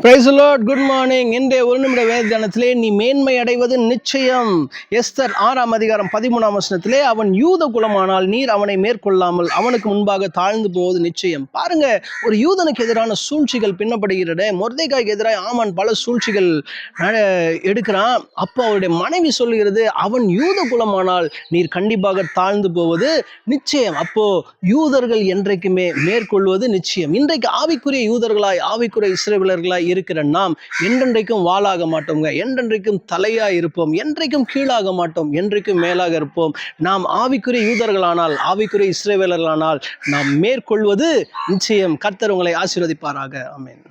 Praise the Lord. Good morning. இன்றைய ஒரு நிமிட வேத தியானத்திலே நீ மேன்மை அடைவது நிச்சயம். எஸ்தர் 6:13 அவன் யூத குலமானால் நீர் அவனை மேற்கொள்ளாமல் அவனுக்கு முன்பாக தாழ்ந்து போவது நிச்சயம். பாருங்க, ஒரு யூதனுக்கு எதிரான சூழ்ச்சிகள் பின்னப்படுகிறது. மொர்தெகாய்க்கு எதிராக ஆமான் பல சூழ்ச்சிகள் எடுக்கிறான். அப்போ அவருடைய மனைவி சொல்லுகிறது, அவன் யூத குலமானால் நீர் கண்டிப்பாக தாழ்ந்து போவது நிச்சயம். அப்போ யூதர்கள் என்றைக்குமே மேற்கொள்வது நிச்சயம். இன்றைக்கு ஆவிக்குரிய யூதர்களாய் ஆவிக்குரிய இஸ்ரவேலர்களாய் இருக்கிற நாம் என்றென்றைக்கும் வாளாக மாட்டோங்க. என்றென்றைக்கும் தலையா இருப்போம். என்றைக்கும் கீழாக மாட்டோம். என்றைக்கும் மேலாக இருப்போம். நாம் ஆவிக்குரிய யூதர்களானால் ஆவிக்குரிய இஸ்ரவேலர்களானால் நாம் மேற்கொள்வது நிச்சயம். கர்த்தர் உங்களை ஆசீர்வதிப்பாராக. ஆமென்.